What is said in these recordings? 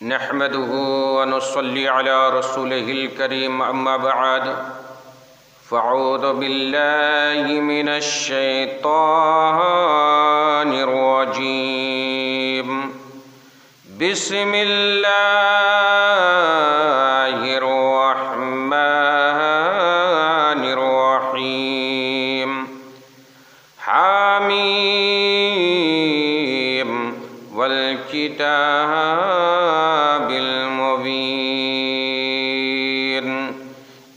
نحمده ونصلي على رسوله الكريم أما بعد فأعوذ بالله من الشيطان الرجيم بسم الله الرحمن الرحيم حميم والكتاب المبين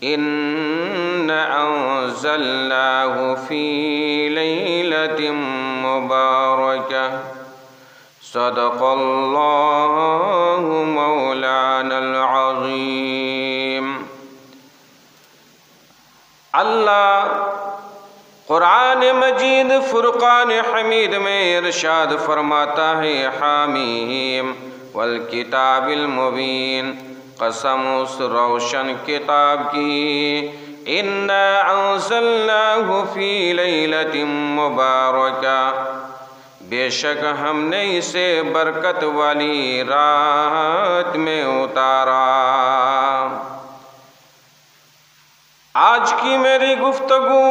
إنا أنزلناه في ليلة مباركة صدق الله مولانا العظيم۔ اللہ قرآن مجید فرقان حمید میں ارشاد فرماتا ہے حامیم والکتاب المبین، قسم اس روشن کتاب کی، انا انزلناہ فی لیلۃ مبارکہ، بے شک ہم نے اسے برکت والی رات میں اتارا۔ آج کی میری گفتگو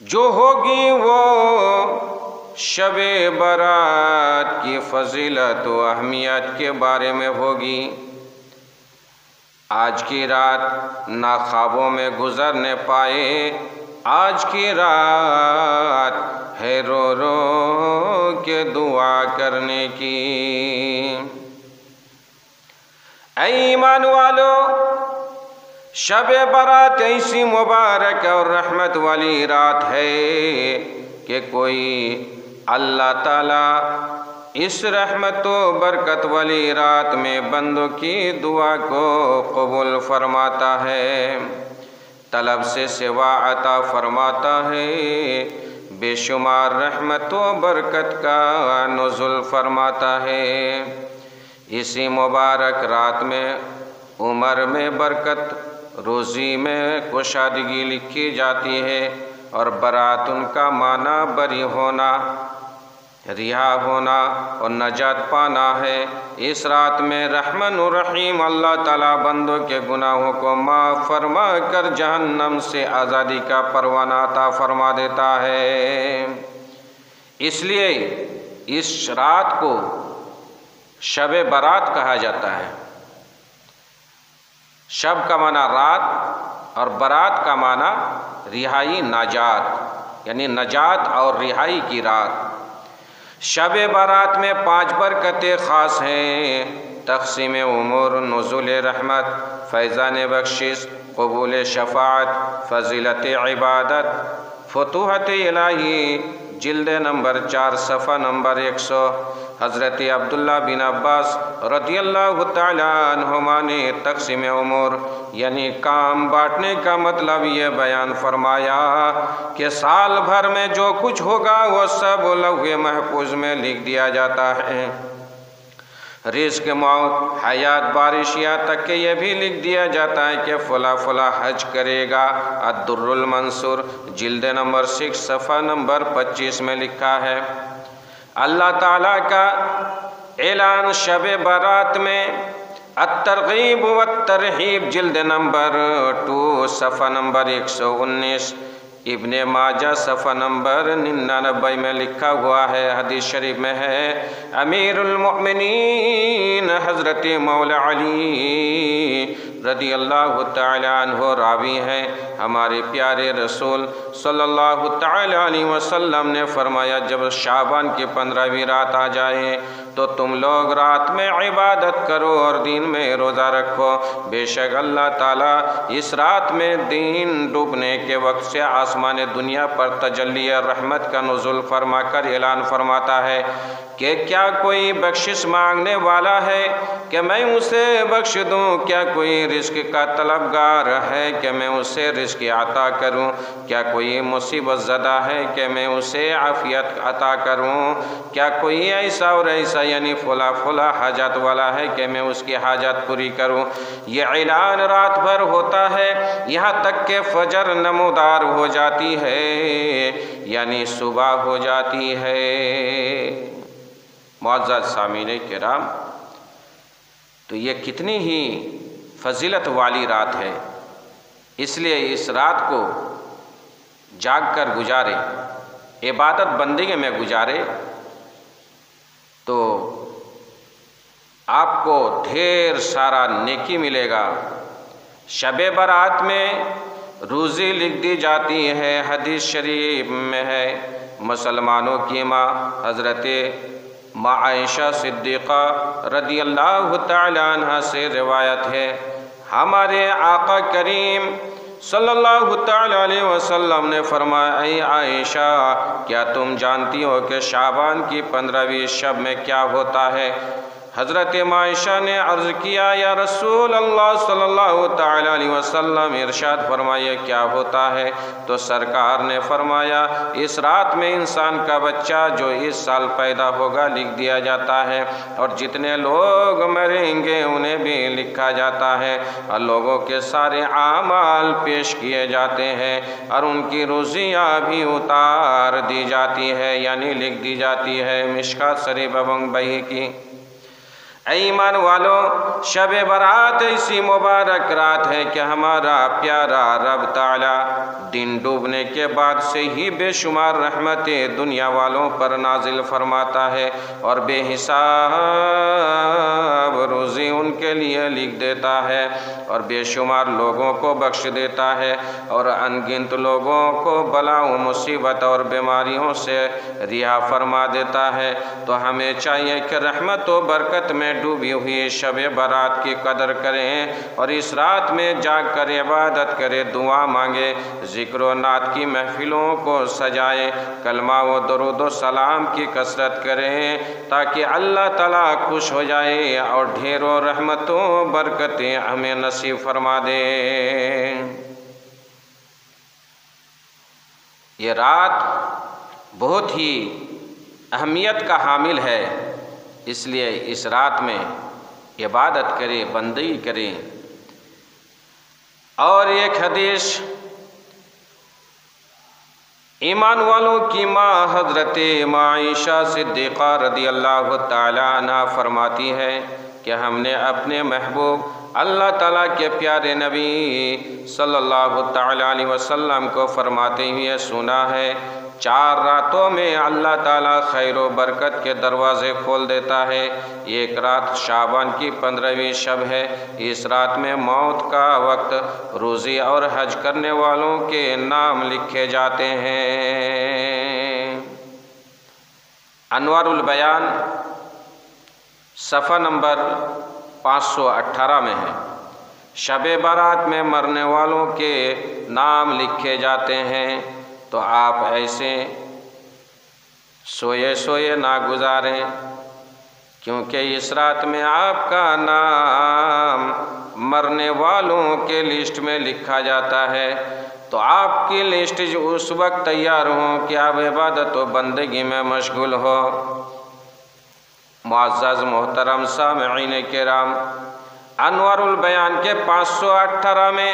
جو ہوگی وہ شب برات کی فضیلت و اہمیت کے بارے میں ہوگی۔ آج کی رات نہ خوابوں میں گزرنے پائے، آج کی رات ہے رو رو کے دعا کرنے کی۔ اے ایمان والو، شب برات ایسی مبارک اور رحمت والی رات ہے کہ کوئی اللہ تعالیٰ اس رحمت و برکت والی رات میں بندوں کی دعا کو قبول فرماتا ہے، طلب سے سوا عطا فرماتا ہے، بے شمار رحمت و برکت کا نزول فرماتا ہے۔ اسی مبارک رات میں عمر میں برکت، روزی میں کشادگی لکھی جاتی ہے، اور برات ان کا معنی بری ہونا، رہا ہونا اور نجات پانا ہے۔ اس رات میں رحمن و رحیم اللہ تعالیٰ بندوں کے گناہوں کو معاف فرما کر جہنم سے آزادی کا پروانہ عطا فرما دیتا ہے۔ اس لیے اس رات کو شب برات کہا جاتا ہے۔ شب کا معنی رات اور برات کا معنی رہائی، نجات، یعنی نجات اور رہائی کی رات۔ شب برات میں 5 برکتیں خاص ہیں: تقسیم امور، نزول رحمت، فیضان بخشش، قبول شفاعت، فضیلت عبادت، فتوحت الہی۔ جلد نمبر 4 صفحہ نمبر 100۔ حضرت عبداللہ بن عباس رضی اللہ تعالیٰ عنہما نے تقسیم امور یعنی کام بانٹنے کا مطلب یہ بیان فرمایا کہ سال بھر میں جو کچھ ہوگا وہ سب لوح محفوظ میں لکھ دیا جاتا ہے۔ رزق، موت، حیات، بارش، یہاں تک کہ یہ بھی لکھ دیا جاتا ہے کہ فلاں فلاں حج کرے گا۔ الدر المنصور جلد نمبر 6 صفحہ نمبر 25 میں لکھا ہے۔ اللہ تعالیٰ کا اعلان شب برات میں الترغیب والترہیب جلد نمبر 2 صفحہ نمبر 119، ابن ماجہ صفحہ نمبر 99 میں لکھا ہوا ہے۔ حدیث شریف میں ہے، امیر المؤمنین حضرت مولا علی رضی اللہ تعالی عنہ راوی ہیں، ہمارے پیارے رسول صلی اللہ تعالی علیہ وسلم نے فرمایا، جب شعبان کی 15ویں رات آ جائے تو تم لوگ رات میں عبادت کرو اور دن میں روزہ رکھو، بے شک اللہ تعالیٰ اس رات میں دن ڈوبنے کے وقت سے آسمان دنیا پر تجلی رحمت کا نزول فرما کر اعلان فرماتا ہے کہ کیا کوئی بخشش مانگنے والا ہے کہ میں اسے بخش دوں؟ کیا کوئی رزق کا طلبگار ہے کہ میں اسے رزق عطا کروں؟ کیا کوئی مصیبت زدہ ہے کہ میں اسے عافیت عطا کروں؟ کیا کوئی ایسا اور ایسا یعنی فلاں فلاں حاجت والا ہے کہ میں اس کی حاجت پوری کروں؟ یہ اعلان رات بھر ہوتا ہے، یہاں تک کہ فجر نمودار ہو جاتی ہے، یعنی صبح ہو جاتی ہے۔ معزز سامعین کرام، تو یہ کتنی ہی فضیلت والی رات ہے، اس لیے اس رات کو جاگ کر گزارے، عبادت بندگی میں گزارے، تو آپ کو ڈھیر سارا نیکی ملے گا۔ شب برات میں روزی لکھ دی جاتی ہے، حدیث شریف میں ہے، مسلمانوں کی ماں حضرت ماں عائشہ صدیقہ رضی اللہ تعالی عنہ سے روایت ہے، ہمارے آقا کریم صلی اللہ تعالی علیہ وسلم نے فرمایا، اے عائشہ، کیا تم جانتی ہو کہ شعبان کی 15ویں شب میں کیا ہوتا ہے؟ حضرت عائشہ نے عرض کیا، یا رسول اللہ صلی اللہ تعالی علیہ وسلم، ارشاد فرمائیے کیا ہوتا ہے؟ تو سرکار نے فرمایا، اس رات میں انسان کا بچہ جو اس سال پیدا ہوگا لکھ دیا جاتا ہے، اور جتنے لوگ مریں گے انہیں بھی لکھا جاتا ہے، اور لوگوں کے سارے اعمال پیش کیے جاتے ہیں، اور ان کی روزیاں بھی اتار دی جاتی ہے، یعنی لکھ دی جاتی ہے۔ مشکات شریف ابن بہقی۔ اے ایمان والو، شب برات ایسی مبارک رات ہے کہ ہمارا پیارا رب تعالی دن ڈوبنے کے بعد سے ہی بے شمار رحمتیں دنیا والوں پر نازل فرماتا ہے، اور بے حساب روزی ان کے لیے لکھ دیتا ہے، اور بے شمار لوگوں کو بخش دیتا ہے، اور ان گنت لوگوں کو بلاؤں، مصیبت اور بیماریوں سے رہا فرما دیتا ہے۔ تو ہمیں چاہیے کہ رحمت و برکت میں ڈوبی ہوئی شب برات کی قدر کریں، اور اس رات میں جاگ کر عبادت کرے، دعا مانگے، ذکر و نعت کی محفلوں کو سجائیں، کلمہ و درود و سلام کی کثرت کریں، تاکہ اللہ تعالیٰ خوش ہو جائے اور ڈھیروں رحمتوں برکتیں ہمیں نصیب فرما دے۔ یہ رات بہت ہی اہمیت کا حامل ہے، اس لیے اس رات میں عبادت کرے، بندگی کرے۔ اور ایک حدیث ایمان والوں کی ماں حضرت ماں عائشہ صدیقہ رضی اللہ تعالی عنہ فرماتی ہے کہ ہم نے اپنے محبوب اللہ تعالیٰ کے پیارے نبی صلی اللہ تعالی علیہ وسلم کو فرماتے ہوئے سنا ہے، 4 راتوں میں اللہ تعالیٰ خیر و برکت کے دروازے کھول دیتا ہے۔ ایک رات شعبان کی 15ویں شب ہے، اس رات میں موت کا وقت روزی اور حج کرنے والوں کے نام لکھے جاتے ہیں۔ انوار البیان صفحہ نمبر 518 میں ہے، شب برات میں مرنے والوں کے نام لکھے جاتے ہیں، تو آپ ایسے سوئے سوئے نہ گزاریں، کیونکہ اس رات میں آپ کا نام مرنے والوں کے لسٹ میں لکھا جاتا ہے، تو آپ کی لسٹ اس وقت تیار ہوں کہ آپ عبادت و بندگی میں مشغول ہو۔ معزز محترم سامعین کرام، انوار البیان کے 518 میں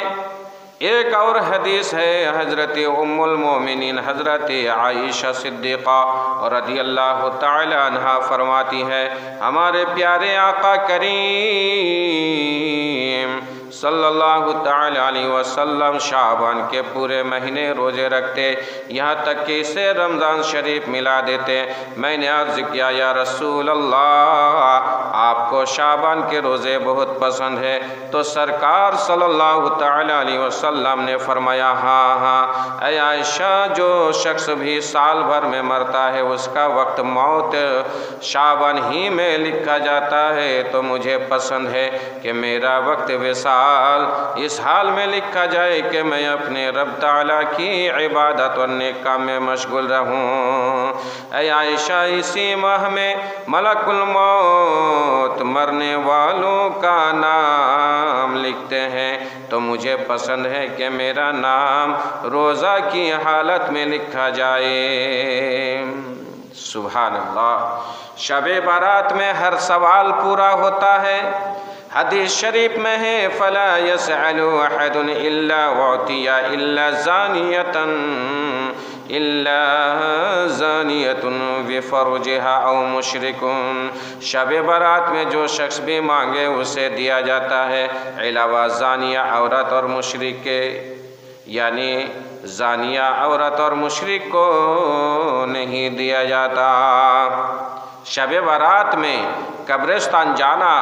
ایک اور حدیث ہے، حضرت ام المومنین حضرت عائشہ صدیقہ رضی اللہ تعالی عنہ فرماتی ہے، ہمارے پیارے آقا کریم صلی اللہ تعالی علیہ وسلم شعبان کے پورے مہینے روزے رکھتے، یہاں تک کہ اسے رمضان شریف ملا دیتے۔ میں نے عرض کیا، یا رسول اللہ، آپ کو شعبان کے روزے بہت پسند ہے؟ تو سرکار صلی اللہ تعالی علیہ وسلم نے فرمایا، ہاں ہاں اے عائشہ، جو شخص بھی سال بھر میں مرتا ہے اس کا وقت موت شعبان ہی میں لکھا جاتا ہے، تو مجھے پسند ہے کہ میرا وقت وصال اس حال میں لکھا جائے کہ میں اپنے رب تعالیٰ کی عبادت اور نیک کام میں مشغول رہوں۔ اے عائشہ، اسی ماہ میں ملک الموت مرنے والوں کا نام لکھتے ہیں، تو مجھے پسند ہے کہ میرا نام روزہ کی حالت میں لکھا جائے۔ سبحان اللہ۔ شب برات میں ہر سوال پورا ہوتا ہے۔ حدیث شریف میں ہے، فلا يسأل احد الا اعطي الا زانیۃ إلا زانية بفرجها أو مشرك۔ شب برات میں جو شخص بھی مانگے اسے دیا جاتا ہے علاوہ زانیہ عورت اور مشرک کے، یعنی زانیہ عورت اور مشرک کو نہیں دیا جاتا۔ شب برات میں قبرستان جانا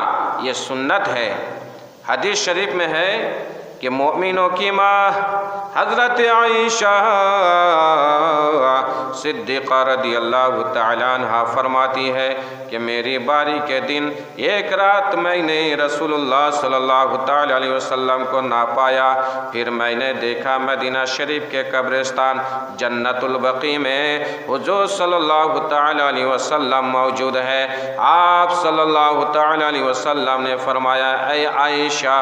یہ سنت ہے۔ حدیث شریف میں ہے کہ مومنوں کی ماں حضرت عائشہ صدیقہ رضی اللہ تعالیٰ عنہ فرماتی ہے کہ میری باری کے دن ایک رات میں نے رسول اللہ صلی اللہ تعالیٰ علیہ وسلم کو نہ پایا، پھر میں نے دیکھا مدینہ شریف کے قبرستان جنت البقیع میں حضور صلی اللہ تعالیٰ علیہ وسلم موجود ہے۔ آپ صلی اللہ تعالیٰ علیہ وسلم نے فرمایا اے عائشہ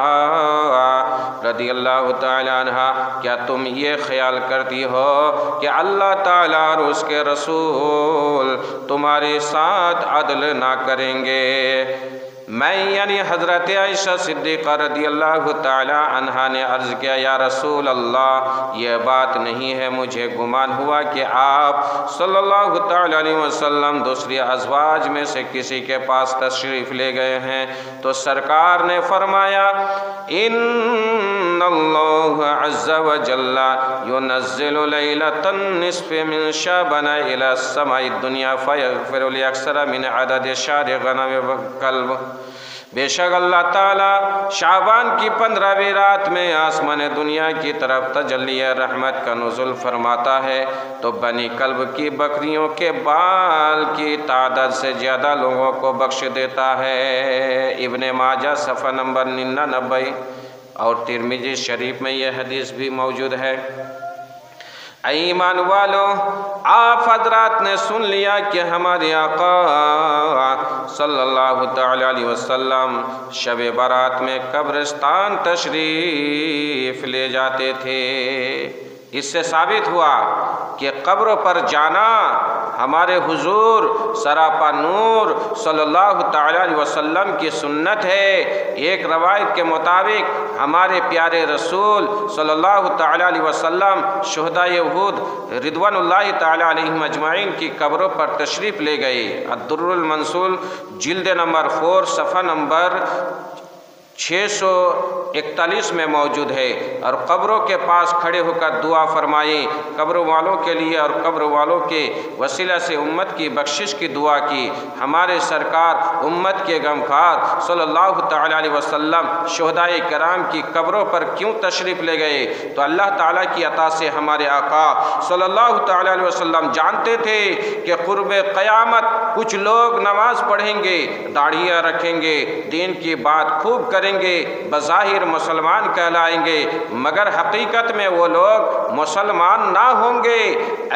رضی اللہ تعالیٰ عنہ، کیا تم یہ خیال کرتی ہو کہ اللہ تعالیٰ اور اس کے رسول تمہارے ساتھ عدل نہ کریں گے؟ میں یعنی حضرت عائشہ صدیقہ رضی اللہ تعالی عنہا نے عرض کیا یا رسول اللہ یہ بات نہیں ہے، مجھے گمان ہوا کہ آپ صلی اللہ تعالی علیہ وسلم دوسری ازواج میں سے کسی کے پاس تشریف لے گئے ہیں، تو سرکار نے فرمایا ان اللہ عز وجل ينزل لیلۃ النصف من شعبان الى السماء الدنیا فیغفر لاکثر من عدد شعر غنم وکلب۔ بے شک اللہ تعالیٰ شعبان کی 15ویں رات میں آسمان دنیا کی طرف تجلی رحمت کا نزول فرماتا ہے تو بنی کلب کی بکریوں کے بال کی تعداد سے زیادہ لوگوں کو بخش دیتا ہے۔ ابن ماجہ صفحہ نمبر 99 اور ترمذی شریف میں یہ حدیث بھی موجود ہے۔ ایمان والو، آپ حضرات نے سن لیا کہ ہمارے آقا صلی اللہ تعالی علیہ وسلم شب برات میں قبرستان تشریف لے جاتے تھے۔ اس سے ثابت ہوا کہ قبروں پر جانا ہمارے حضور سراپا نور صلی اللہ تعالی علیہ وسلم کی سنت ہے۔ ایک روایت کے مطابق ہمارے پیارے رسول صلی اللہ تعالی علیہ وسلم شہدائے احد رضوان اللہ تعالی علیہم اجمعین کی قبروں پر تشریف لے گئے۔ الدر المنصور جلد نمبر 4 صفحہ نمبر 641 میں موجود ہے، اور قبروں کے پاس کھڑے ہو کر دعا فرمائی، قبر والوں کے لیے اور قبر والوں کے وسیلہ سے امت کی بخشش کی دعا کی۔ ہمارے سرکار امت کے غمخوار صلی اللہ تعالی علیہ وسلم شہدائے کرام کی قبروں پر کیوں تشریف لے گئے؟ تو اللہ تعالیٰ کی عطا سے ہمارے آقا صلی اللہ تعالی علیہ وسلم جانتے تھے کہ قرب قیامت کچھ لوگ نماز پڑھیں گے، داڑھیاں رکھیں گے، دین کی بات خوب کریں گے، بظاہر مسلمان کہلائیں گے، مگر حقیقت میں وہ لوگ مسلمان نہ ہوں گے۔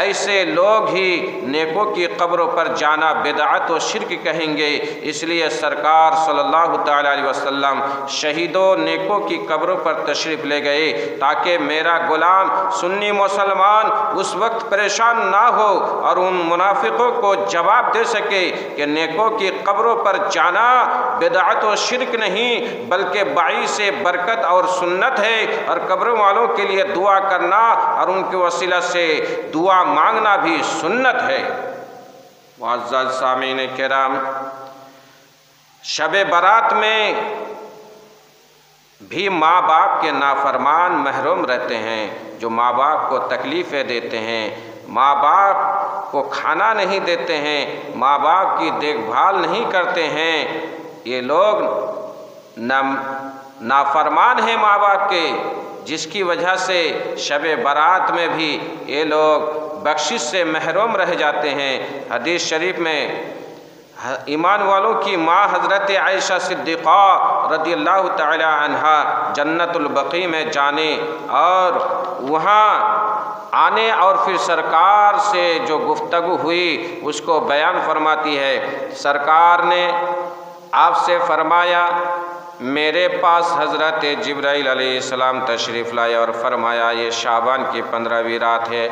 ایسے لوگ ہی نیکوں کی قبروں پر جانا بدعت و شرک کہیں گے۔ اس لیے سرکار صلی اللہ تعالی علیہ وسلم شہیدوں نیکوں کی قبروں پر تشریف لے گئے تاکہ میرا غلام سنی مسلمان اس وقت پریشان نہ ہو اور ان منافقوں کو جواب دے سکے کہ نیکوں کی قبروں پر جانا بدعت و شرک نہیں بلکہ باعث برکت اور سنت ہے، اور قبروں والوں کے لیے دعا کرنا اور ان کے وسیلہ سے دعا مانگنا بھی سنت ہے۔ معزز سامعین کرام، شب برات میں بھی ماں باپ کے نافرمان محروم رہتے ہیں، جو ماں باپ کو تکلیفیں دیتے ہیں، ماں باپ کو کھانا نہیں دیتے ہیں، ماں باپ کی دیکھ بھال نہیں کرتے ہیں، یہ لوگ نافرمان ہیں ماں باپ کے، جس کی وجہ سے شب برات میں بھی یہ لوگ بخشش سے محروم رہ جاتے ہیں۔ حدیث شریف میں ایمان والوں کی ماں حضرت عائشہ صدیقہ رضی اللہ تعالی عنہا جنت البقیع میں جانے اور وہاں آنے اور پھر سرکار سے جو گفتگو ہوئی اس کو بیان فرماتی ہے۔ سرکار نے آپ سے فرمایا میرے پاس حضرت جبرائیل علیہ السلام تشریف لائے اور فرمایا یہ شعبان کی 15ویں رات ہے،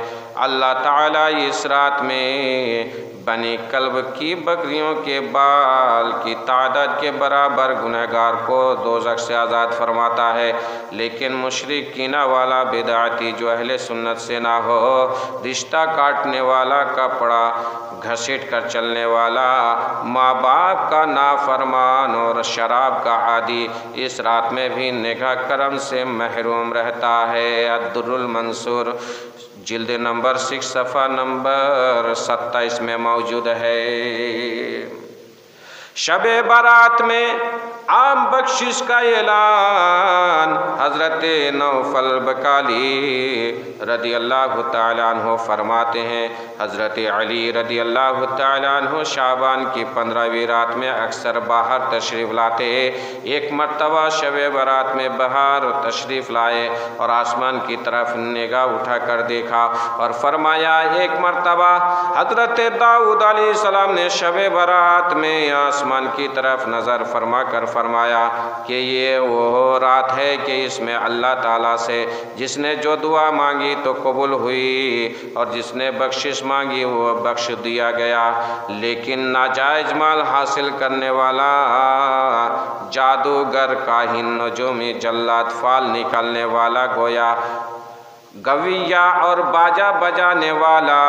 اللہ تعالیٰ اس رات میں بنی کلب کی بکریوں کے بال کی تعداد کے برابر گنہگار کو دوزخ سے آزاد فرماتا ہے۔ لیکن مشرک کینہ والا بدعتی جو اہل سنت سے نہ ہو، رشتہ کاٹنے والا، کپڑا گھسیٹ کر چلنے والا، ماں باپ کا نافرمان اور شراب کا عادی، اس رات میں بھی نگاہ کرم سے محروم رہتا ہے۔ الدر المنصور جلد نمبر 6 صفحہ نمبر 27 میں موجود ہے۔ شب برات میں عام بخشش کا اعلان حضرت نوفل بکالی رضی اللہ تعالیٰ عنہ فرماتے ہیں، حضرت علی رضی اللہ تعالیٰ عنہ شعبان کی 15ویں رات میں اکثر باہر تشریف لاتے۔ ایک مرتبہ شب برات میں باہر تشریف لائے اور آسمان کی طرف نگاہ اٹھا کر دیکھا اور فرمایا، ایک مرتبہ حضرت داؤد علیہ السلام نے شب برات میں آسمان کی طرف نظر فرما کر فرمایا کہ یہ وہ رات ہے کہ اس میں اللہ تعالیٰ سے جس نے جو دعا مانگی تو قبول ہوئی اور جس نے بخشش مانگی وہ بخش دیا گیا، لیکن ناجائز مال حاصل کرنے والا، جادوگر، کاہن، نجومی، جلاد، فال نکالنے والا، گویا گویا اور باجا بجانے والا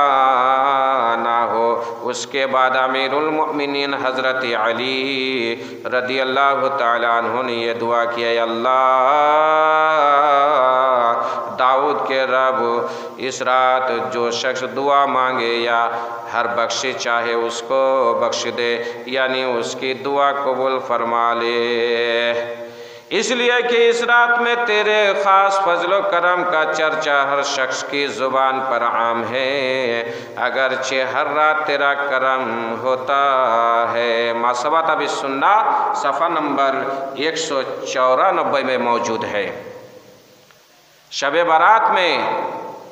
نہ ہو۔ اس کے بعد امیر المؤمنین حضرت علی رضی اللہ تعالیٰ عنہ نے یہ دعا کی، اے اللہ داؤد کے رب، اس رات جو شخص دعا مانگے یا ہر بخش چاہے اس کو بخش دے، یعنی اس کی دعا قبول فرما لے، اس لیے کہ اس رات میں تیرے خاص فضل و کرم کا چرچا ہر شخص کی زبان پر عام ہے، اگرچہ ہر رات تیرا کرم ہوتا ہے۔ ما ثبت بالسنہ صفحہ نمبر 194 میں موجود ہے۔ شب برات میں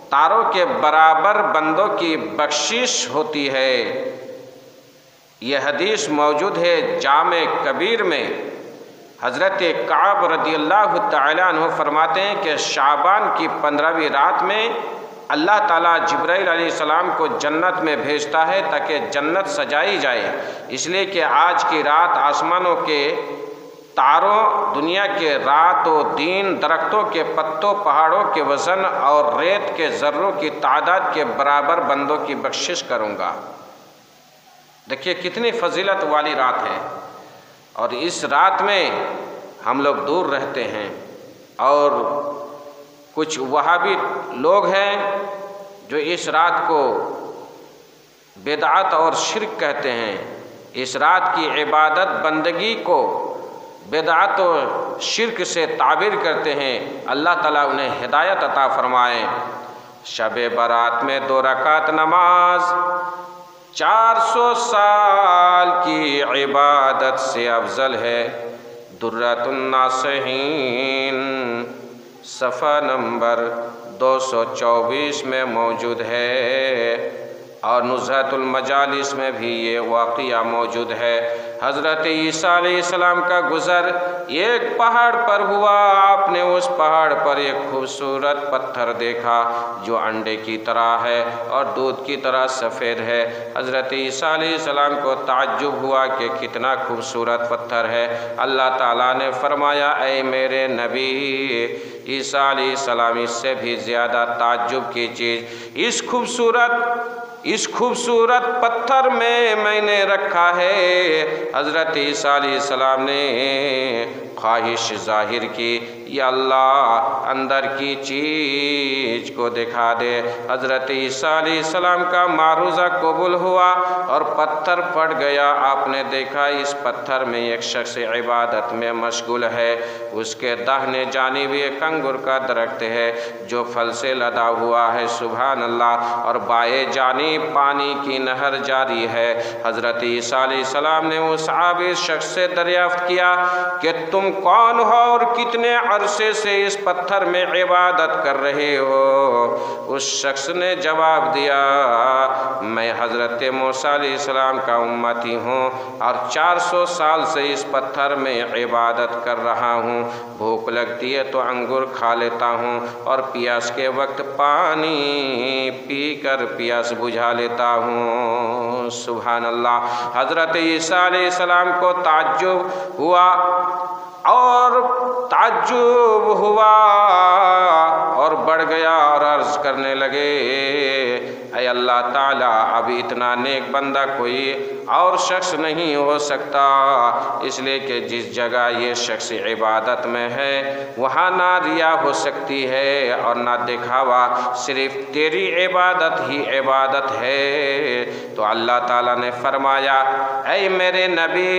تاروں کے برابر بندوں کی بخشش ہوتی ہے۔ یہ حدیث موجود ہے جامع کبیر میں۔ حضرت کعب رضی اللہ تعالیٰ عنہ فرماتے ہیں کہ شعبان کی 15ویں رات میں اللہ تعالیٰ جبرائیل علیہ السلام کو جنت میں بھیجتا ہے تاکہ جنت سجائی جائے، اس لیے کہ آج کی رات آسمانوں کے تاروں، دنیا کے رات و دن، درختوں کے پتوں، پہاڑوں کے وزن اور ریت کے ذروں کی تعداد کے برابر بندوں کی بخشش کروں گا۔ دیکھیے کتنی فضیلت والی رات ہے، اور اس رات میں ہم لوگ دور رہتے ہیں، اور کچھ وہابی لوگ ہیں جو اس رات کو بدعت اور شرک کہتے ہیں۔ اس رات کی عبادت بندگی کو بدعت و شرک سے تعبیر کرتے ہیں۔ اللہ تعالیٰ انہیں ہدایت عطا فرمائے۔ شب برات میں 2 رکعت نماز 400 سال کی عبادت سے افضل ہے۔ درۃ الناصحین صفحہ نمبر 224 میں موجود ہے، اور نزہۃ المجالس میں بھی یہ واقعہ موجود ہے۔ حضرت عیسیٰ علیہ السلام کا گزر ایک پہاڑ پر ہوا۔ آپ نے اس پہاڑ پر ایک خوبصورت پتھر دیکھا جو انڈے کی طرح ہے اور دودھ کی طرح سفید ہے۔ حضرت عیسیٰ علیہ السلام کو تعجب ہوا کہ کتنا خوبصورت پتھر ہے۔ اللہ تعالیٰ نے فرمایا، اے میرے نبی عیسیٰ علیہ السلام، اس سے بھی زیادہ تعجب کی چیز اس خوبصورت پتھر میں نے رکھا ہے۔ حضرت عیسیٰ علیہ السلام نے خواہش ظاہر کی، یا اللہ اندر کی چیز کو دکھا دے۔ حضرت عیسیٰ علیہ السلام کا معروضہ قبول ہوا اور پتھر پھٹ گیا۔ آپ نے دیکھا اس پتھر میں ایک شخص عبادت میں مشغول ہے، اس کے داہنے جانب ایک انگور کا درخت ہے جو پھل سے لدا ہوا ہے، سبحان اللہ، اور بائیں جانب پانی کی نہر جاری ہے۔ حضرت عیسیٰ علیہ السلام نے اس عابد شخص سے دریافت کیا کہ تم تم کون ہو اور کتنے عرصے سے اس پتھر میں عبادت کر رہے ہو؟ اس شخص نے جواب دیا میں حضرت موسیٰ علیہ السلام کا امتی ہوں اور 400 سال سے اس پتھر میں عبادت کر رہا ہوں، بھوک لگتی ہے تو انگور کھا لیتا ہوں اور پیاس کے وقت پانی پی کر پیاس بجھا لیتا ہوں۔ سبحان اللہ۔ حضرت عیسیٰ علیہ السلام کو تعجب ہوا اور بڑھ گیا اور عرض کرنے لگے اے اللہ تعالیٰ، اب اتنا نیک بندہ کوئی اور شخص نہیں ہو سکتا، اس لیے کہ جس جگہ یہ شخص عبادت میں ہے وہاں نہ ریا ہو سکتی ہے اور نہ دکھاوا، صرف تیری عبادت ہی عبادت ہے۔ تو اللہ تعالیٰ نے فرمایا اے میرے نبی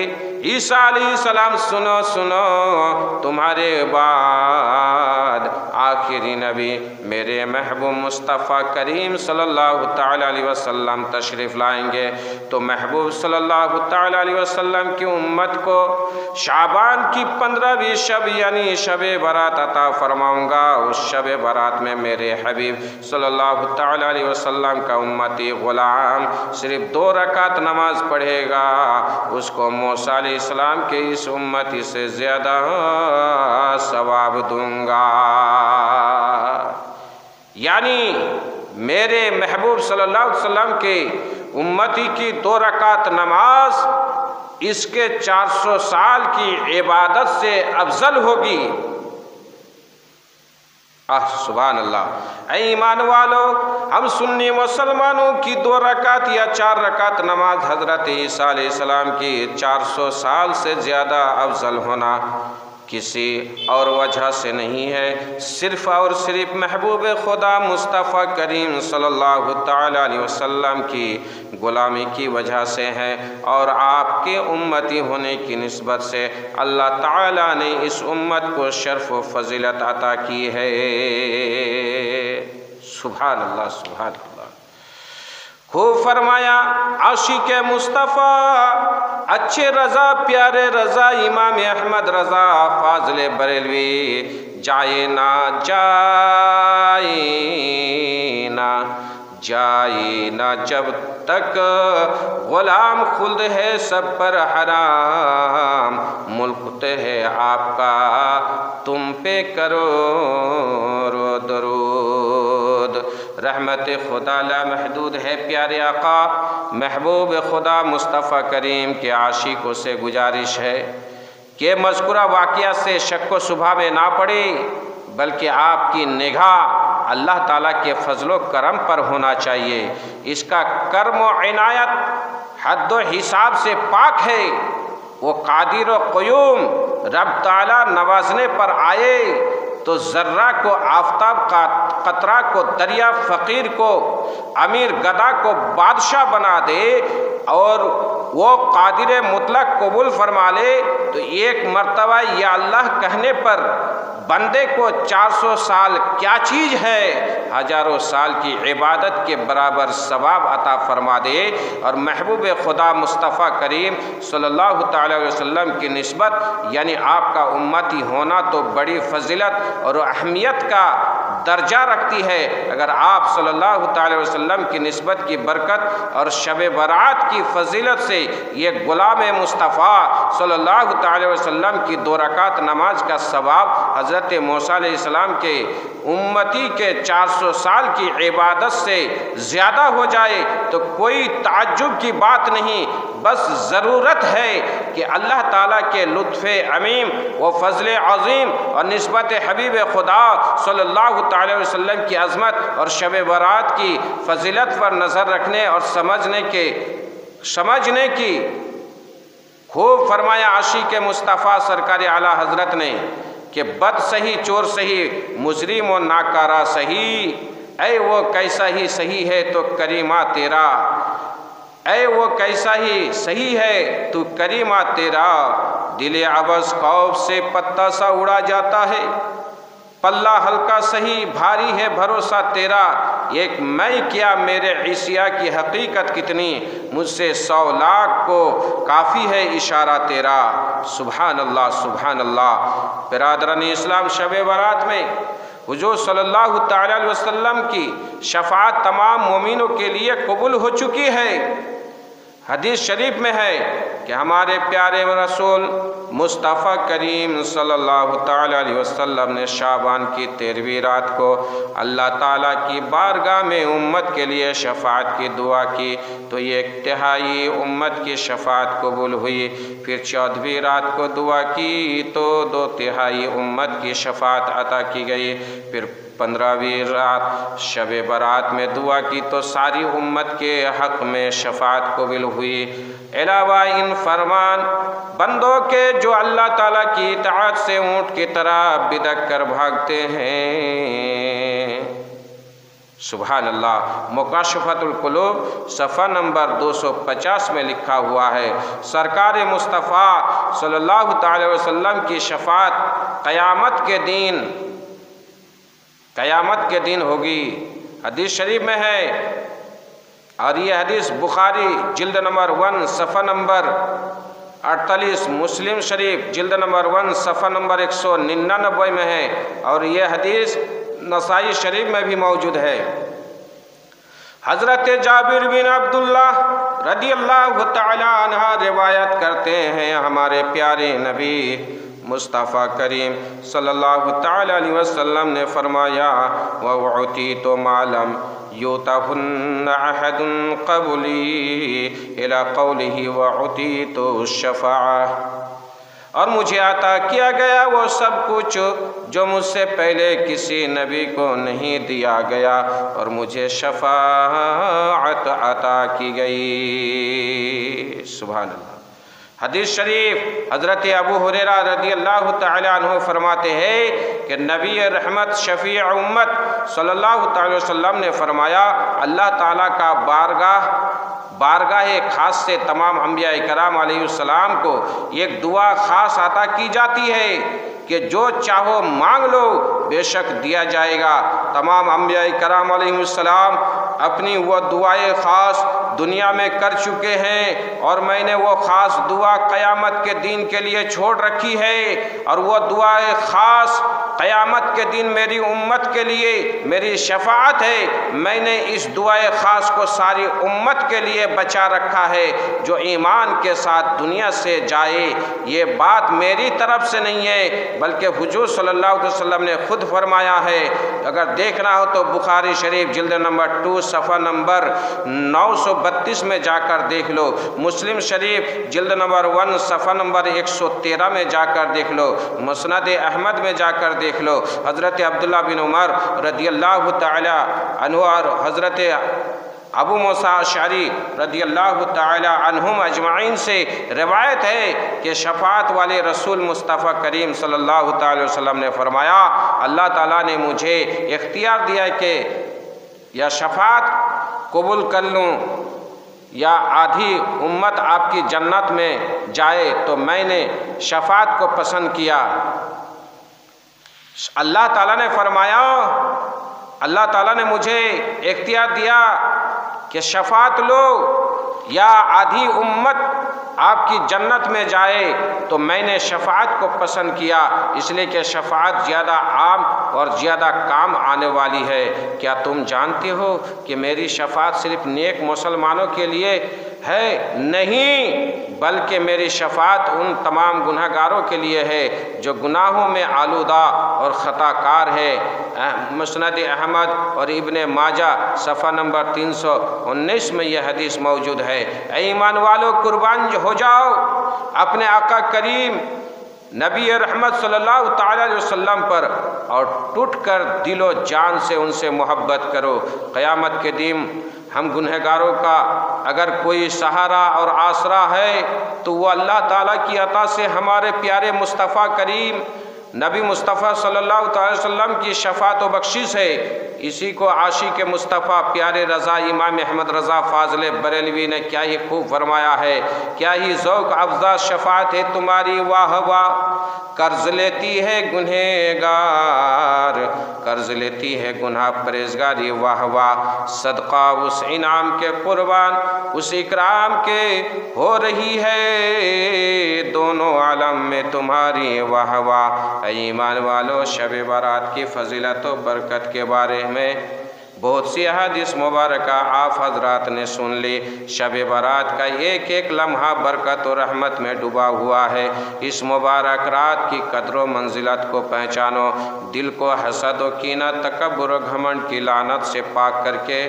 عیسیٰ علیہ السلام سنو، تمہارے بعد آخری نبی میرے محبوب مصطفیٰ کریم صلی اللہ تعالیٰ علیہ وسلم تشریف لائیں گے، تو محبوب صلی اللہ تعالیٰ علیہ وسلم کی امت کو شعبان کی 15ویں شب یعنی شب برات عطا فرماؤں گا۔ اس شب برات میں میرے حبیب صلی اللہ تعالیٰ علیہ وسلم کا امتی غلام صرف 2 رکعت نماز پڑھے گا، اس کو موسیٰ علیہ السلام کے اس امتی سے زیادہ ثواب دوں گا۔ یعنی میرے محبوب صلی اللہ علیہ وسلم کے امتی کی 2 رکعت نماز اس کے 400 سال کی عبادت سے افضل ہوگی۔ سبحان اللہ۔ اے ایمان والو، ہم سنی مسلمانوں کی 2 رکعت یا 4 رکعت نماز حضرت عیسیٰ علیہ السلام کی 400 سال سے زیادہ افضل ہونا کسی اور وجہ سے نہیں ہے، صرف اور صرف محبوب خدا مصطفیٰ کریم صلی اللہ تعالیٰ علیہ وسلم کی غلامی کی وجہ سے ہے، اور آپ کے امتی ہونے کی نسبت سے اللہ تعالیٰ نے اس امت کو شرف و فضیلت عطا کی ہے۔ سبحان اللہ، سبحان اللہ۔ خوب فرمایا عاشق مصطفیٰ، اچھے رضا، پیارے رضا، امام احمد رضا فاضل بریلوی، جائے نہ جب تک غلام خلد ہے سب پر حرام، ملک ہے آپ کا تم پہ کرو رو درود۔ رحمت خدا لا محدود ہے، پیارے آقا محبوب خدا مصطفیٰ کریم کے عاشقوں سے گزارش ہے کہ مذکورہ واقعہ سے شک و شبہ میں نہ پڑے، بلکہ آپ کی نگاہ اللہ تعالیٰ کے فضل و کرم پر ہونا چاہیے۔ اس کا کرم و عنایت حد و حساب سے پاک ہے، وہ قادر و قیوم، رب تعالیٰ نوازنے پر آئے تو ذرہ کو آفتاب کا قطرہ کو دریا، فقیر کو امیر، گدا کو بادشاہ بنا دے، اور وہ قادر مطلق قبول فرما لے، تو ایک مرتبہ یا اللہ کہنے پر بندے کو 400 سال کیا چیز ہے، ہزاروں سال کی عبادت کے برابر ثواب عطا فرما دے۔ اور محبوب خدا مصطفیٰ کریم صلی اللہ تعالی علیہ وسلم کی نسبت یعنی آپ کا امتی ہونا تو بڑی فضیلت اور اہمیت کا درجہ رکھتی ہے۔ اگر آپ صلی اللہ تعالی وسلم کی نسبت کی برکت اور شب برات کی فضیلت سے یہ غلام مصطفیٰ صلی اللہ تعالی وسلم کی 2 رکعت نماز کا ثواب حضرت موسیٰ علیہ السلام کے امتی کے 400 سال کی عبادت سے زیادہ ہو جائے تو کوئی تعجب کی بات نہیں، بس ضرورت ہے کہ اللہ تعالیٰ کے لطف عمیم و فضل عظیم اور نسبت حبیب خدا صلی اللہ تعالی وسلم کی عظمت اور شب برات کی فضیلت پر نظر رکھنے اور سمجھنے کی خوب فرمایا عاشق مصطفیٰ سرکار اعلیٰ حضرت نے کہ بد سہی، چور سہی، مجرم و ناکارہ سہی، اے وہ کیسا ہی سہی ہے تو کریمہ تیرا، اے وہ کیسا ہی صحیح ہے تو کریمہ تیرا، دل عبث خوف سے پتہ سا اڑا جاتا ہے، پلہ ہلکا سہی بھاری ہے بھروسہ تیرا، ایک میں کیا میرے عیسیٰ کی حقیقت کتنی، مجھ سے 100 لاکھ کو کافی ہے اشارہ تیرا۔ سبحان اللہ سبحان اللہ۔ برادران اسلام، شب برات میں حضور صلی اللہ تعالی علیہ وسلم کی شفاعت تمام مومنوں کے لیے قبول ہو چکی ہے۔ حدیث شریف میں ہے کہ ہمارے پیارے رسول مصطفیٰ کریم صلی اللہ تعالی علیہ وسلم نے شعبان کی 13ویں رات کو اللہ تعالیٰ کی بارگاہ میں امت کے لیے شفاعت کی دعا کی تو 1/3 امت کی شفاعت قبول ہوئی۔ پھر 14ویں رات کو دعا کی تو 2/3 امت کی شفاعت عطا کی گئی۔ پھر 15ویں رات شب برات میں دعا کی تو ساری امت کے حق میں شفاعت قبول ہوئی۔ علاوہ ان فرمان بندوں کے جو اللہ تعالیٰ کی اطاعت سے اونٹ کی طرح بدک کر بھاگتے ہیں۔ سبحان اللہ۔ مکاشفۃ القلوب صفحہ نمبر 250 میں لکھا ہوا ہے، سرکار مصطفیٰ صلی اللہ تعالی وسلم کی شفاعت قیامت کے دن ہوگی۔ حدیث شریف میں ہے، اور یہ حدیث بخاری جلد نمبر 1 صفحہ نمبر 48، مسلم شریف جلد نمبر 1 صفحہ نمبر 199 میں ہے، اور یہ حدیث نسائی شریف میں بھی موجود ہے۔ حضرت جابر بن عبداللہ رضی اللہ تعالی عنہ روایت کرتے ہیں، ہمارے پیارے نبی مصطفیٰ کریم صلی اللہ تعالی علیہ وسلم نے فرمایا، وَأُعْطِيتُ مَا لَمْ يُؤْتَهُنَّ أَحَدٌ قَبْلِي إِلَى قَوْلِهِ وَأُعْطِيتُ الشَّفَاعَةَ، اور مجھے عطا کیا گیا وہ سب کچھ جو مجھ سے پہلے کسی نبی کو نہیں دیا گیا، اور مجھے شفاعت عطا کی گئی۔ سبحان اللہ۔ حدیث شریف حضرت ابو ہریرہ رضی اللہ تعالی عنہ فرماتے ہیں کہ نبی رحمت شفیع امت صلی اللہ تعالی وسلم نے فرمایا، اللہ تعالیٰ کا بارگاہ خاص سے تمام انبیاء کرام علیہ السلام کو ایک دعا خاص عطا کی جاتی ہے کہ جو چاہو مانگ لو بے شک دیا جائے گا۔ تمام انبیاء کرام علیہ السلام اپنی وہ دعائیں خاص دنیا میں کر چکے ہیں، اور میں نے وہ خاص دعا قیامت کے دن کے لیے چھوڑ رکھی ہے، اور وہ دعائیں خاص قیامت کے دن میری امت کے لیے میری شفاعت ہے۔ میں نے اس دعائے خاص کو ساری امت کے لیے بچا رکھا ہے، جو ایمان کے ساتھ دنیا سے جائے۔ یہ بات میری طرف سے نہیں ہے بلکہ حضور صلی اللہ علیہ وسلم نے خود فرمایا ہے۔ اگر دیکھنا ہو تو بخاری شریف جلد نمبر 2 صفحہ نمبر 932 میں جا کر دیکھ لو، مسلم شریف جلد نمبر 1 صفحہ نمبر 113 میں جا کر دیکھ لو، مسند احمد میں جا کر دیکھ لو۔ حضرت عبداللہ بن عمر رضی اللہ تعالی عنہ اور حضرت ابو موسیٰ اشعری رضی اللہ تعالی عنہم اجمعین سے روایت ہے کہ شفاعت والے رسول مصطفیٰ کریم صلی اللہ تعالی وسلم نے فرمایا، اللہ تعالیٰ نے مجھے اختیار دیا کہ یا شفاعت قبول کر لوں یا آدھی امت آپ کی جنت میں جائے، تو میں نے شفاعت کو پسند کیا۔ اللہ تعالیٰ نے فرمایا، اللہ تعالیٰ نے مجھے اختیار دیا کہ شفاعت لو یا آدھی امت آپ کی جنت میں جائے، تو میں نے شفاعت کو پسند کیا، اس لیے کہ شفاعت زیادہ عام اور زیادہ کام آنے والی ہے۔ کیا تم جانتے ہو کہ میری شفاعت صرف نیک مسلمانوں کے لیے ہے؟ نہیں، بلکہ میری شفاعت ان تمام گناہ گاروں کے لیے ہے جو گناہوں میں آلودہ اور خطا کار ہے۔ مسند احمد اور ابن ماجہ صفحہ نمبر 319 میں یہ حدیث موجود ہے۔ اے ایمان والو، قربان ہو جاؤ اپنے آقا کریم نبی رحمت صلی اللہ تعالی علیہ وسلم پر، اور ٹوٹ کر دل و جان سے ان سے محبت کرو۔ قیامت کے دن ہم گنہگاروں کا اگر کوئی سہارا اور آسرا ہے تو وہ اللہ تعالیٰ کی عطا سے ہمارے پیارے مصطفیٰ کریم نبی مصطفیٰ صلی اللہ علیہ وسلم کی شفاعت و بخشش ہے۔ اسی کو عاشق مصطفیٰ پیارے رضا امام احمد رضا فاضل بریلوی نے کیا ہی خوب فرمایا ہے، کیا ہی ذوق افزا شفاعت ہے تمہاری، واہ واہ قرض لیتی ہے گنہگار، قرض لیتی ہے گناہ پرہیزگاری، واہ واہ صدقہ اس انعام کے قربان، اس اکرام کے ہو رہی ہے دونوں عالم میں تمہاری، واہ واہ۔ اے ایمان والو، شب برات کی فضیلت و برکت کے بارے میں بہت سی احادیث مبارکہ آپ حضرات نے سن لی۔ شب برات کا ایک ایک لمحہ برکت و رحمت میں ڈوبا ہوا ہے۔ اس مبارک رات کی قدر و منزلت کو پہچانو، دل کو حسد و کینہ، تکبر و گھمنڈ کی لعنت سے پاک کر کے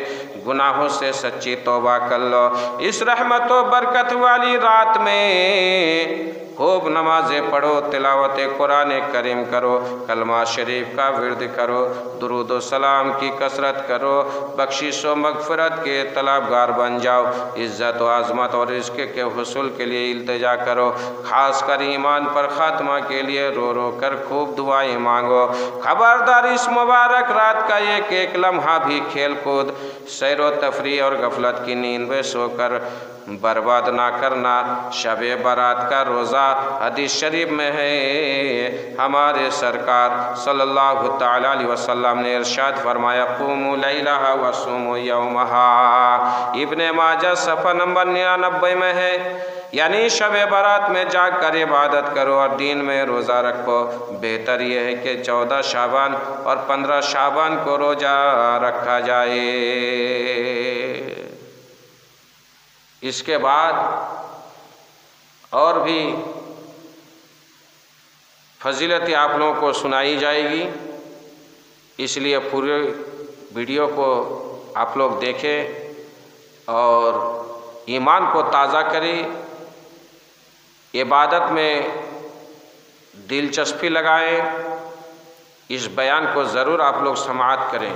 گناہوں سے سچی توبہ کر لو۔ اس رحمت و برکت والی رات میں خوب نمازیں پڑھو، تلاوت قرآن کریم کرو، کلمہ شریف کا ورد کرو، درود و سلام کی کثرت کرو، بخشش و مغفرت کے طلبگار بن جاؤ، عزت و عظمت اور رزق کے حصول کے لیے التجا کرو، خاص کر ایمان پر خاتمہ کے لیے رو رو کر خوب دعائیں مانگو۔ خبردار اس مبارک رات کا ایک ایک لمحہ بھی کھیل کود، سیر و تفریح اور غفلت کی نیند میں سو کر برباد نہ کرنا۔ شب برات کا روزہ حدیث شریف میں ہے، ہمارے سرکار صلی اللہ تعالی علیہ وسلم نے ارشاد فرمایا، قوموا لیلہا وصوموا یومہا۔ ابن ماجہ صفحہ نمبر 99 میں ہے، یعنی شب برات میں جاگ کر عبادت کرو اور دین میں روزہ رکھو۔ بہتر یہ ہے کہ 14 شعبان اور 15 شعبان کو روزہ رکھا جائے۔ اس کے بعد اور بھی فضیلتیں آپ لوگوں کو سنائی جائے گی، اس لیے پورے ویڈیو کو آپ لوگ دیکھیں اور ایمان کو تازہ کریں، عبادت میں دلچسپی لگائیں، اس بیان کو ضرور آپ لوگ سماعت کریں۔